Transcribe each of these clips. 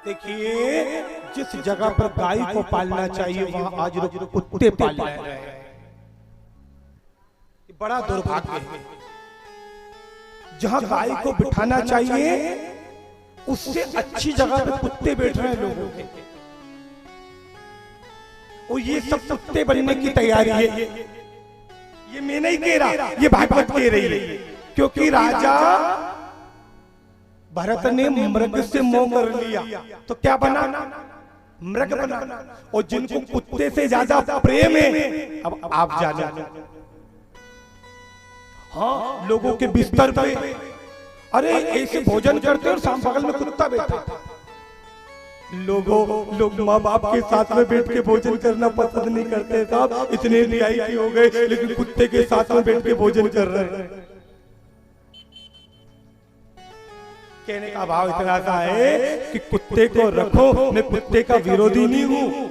देखिए, जिस जगह पर गाय को पालना चाहिए वहां आज लोग कुत्ते पाल रहे हैं। बड़ा दुर्भाग्य है। जहां गाय को बिठाना चाहिए उससे अच्छी जगह पे कुत्ते बैठ रहे हैं लोगों के, और ये सब कुत्ते बनने की तैयारी है। ये मैं नहीं कह रहा, ये भागवत कह रही है। क्योंकि राजा भरत ने मृग से मोह कर लिया तो क्या बना? मृग बना। और जिनको कुत्ते से ज्यादा प्रेम है, अब आप जानो, हाँ, लोगों के बिस्तर पे अरे ऐसे भोजन करते और साम बगल में कुत्ता बैठा। लोग माँ बाप के साथ में बैठ के भोजन करना पसंद नहीं करते साहब, इतने रियायती हो गए, लेकिन कुत्ते के साथ में बैठ के भोजन कर रहे हैं। कहने का भाव इतना सा है कि कुत्ते को रखो, मैं कुत्ते का विरोधी नहीं हूं,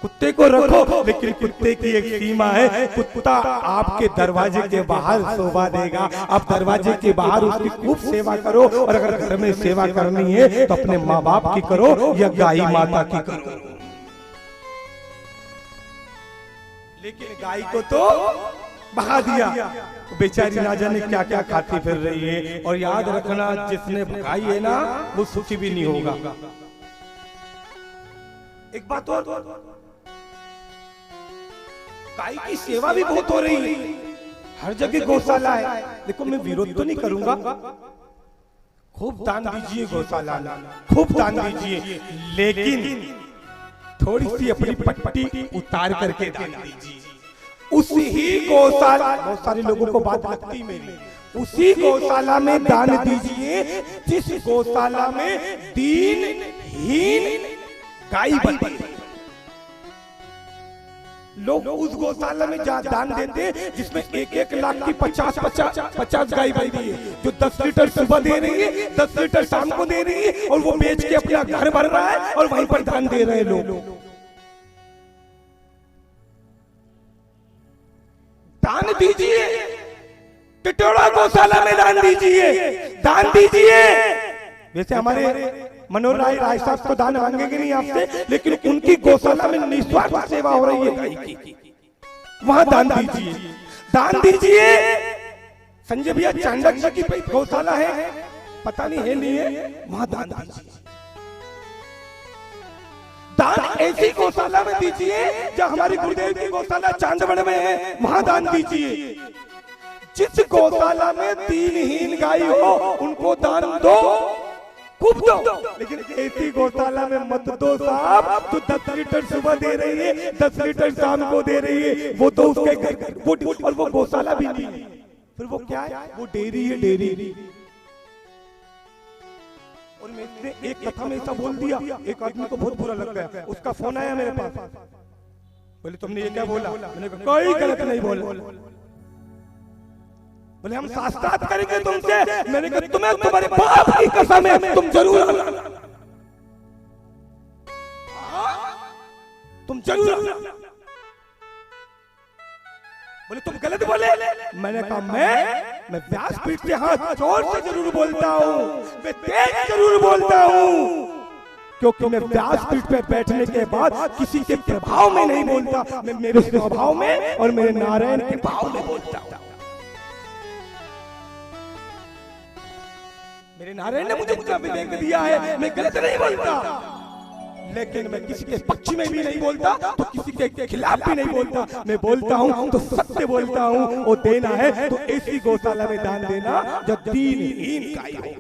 कुत्ते को रखो, लेकिन कुत्ते की एक सीमा है। कुत्ता आपके दरवाजे के बाहर शोभा देगा, आप दरवाजे के बाहर उसकी खूब सेवा करो, और अगर घर में सेवा करनी है तो अपने माँ बाप की करो या गाय माता की करो। लेकिन गाय को तो भगा दिया, तो बेचारी ना जाने क्या क्या खाती फिर रही है। और याद रखना, जिसने भगाई है ना वो सुखी भी नहीं होगा। एक बात और, गाय की सेवा भी बहुत हो रही है, हर जगह गौशाला है। देखो, मैं विरोध तो नहीं करूंगा, खूब दान दीजिए गौशाला, खूब दान दीजिए, लेकिन थोड़ी सी अपनी पट्टी उतार करके दान दीजिए। उसी ही गौशाला, बहुत सारे लोगों को बात लगती मेरी, उसी गौशाला में दान दीजिए जिस गौशाला में दीनहीन गाय बनती है। लोग उस गौशाला में दान देते जिसमें 1-1 लाख की 50 गाय बनती है, जो 10 लीटर सुबह दे रही है, 10 लीटर शाम को दे रही है, और वो बेच के अपना घर भर रहा है और वहीं पर दान दे रहे हैं लोग। दान दीजिए, टिटोड़ा गौशाला में दान दीजिए, दान दीजिए। वैसे हमारे मनोहर राय साहब को दान मांगेंगे नहीं आपसे, लेकिन उनकी गौशाला में निस्वार्थ सेवा हो रही है गाय की, वहां दान दीजिए, दान दीजिए। संजय भैया चांडक जी की गौशाला है, पता नहीं है नहीं है, वहां दान दीजिए। दान ऐसी गौशाला में दीजिए जहां हमारी गुरुदेव की गौशाला चांदवड़ में है, वहां दान दीजिए। जिस गौशाला में दीनहीन गाय हो उनको दान दो, खूब दो, लेकिन ऐसी गौशाला में मत दो साहब। तो 10 लीटर सुबह दे रही है, 10 लीटर शाम को दे रही है, वो तो उसके घर, और वो गौशाला भी नहीं, फिर वो क्या है? वो डेयरी है, डेयरी। और मैंने एक कथा में ऐसा बोल दिया, एक आदमी को बहुत बुरा लग गया, उसका फोन आया मेरे पास, बोले तुमने ये क्या बोला? मैंने कहा कोई गलत नहीं बोला। बोले हम शास्त्रार्थ करेंगे तुमसे। मैंने कहा तुम्हें तुम्हारे बाप की कसम है, तुम जरूर आना, तुम जरूर आना। बोले तुम गलत बोले। मैंने कहा मैं व्यासपीठ से हाथ जोर से जरूर बोलता हूँ, मैं तेज जरूर बोलता हूँ, क्योंकि मैं व्यासपीठ पे बैठने के बाद किसी के प्रभाव में नहीं बोलता, मैं मेरे स्वभाव में और मेरे नारायण के भाव में बोलता हूँ। मेरे नारायण ने मुझे विवेक दिया है, मैं गलत नहीं बोलता, लेकिन मैं किसी के पक्ष में भी नहीं बोलता तो किसी के खिलाफ भी नहीं बोलता। मैं बोलता हूँ तो सत्य बोलता हूँ। वो देना है तो ऐसी गौशाला में दान देना जो दीनहीन गाय हो।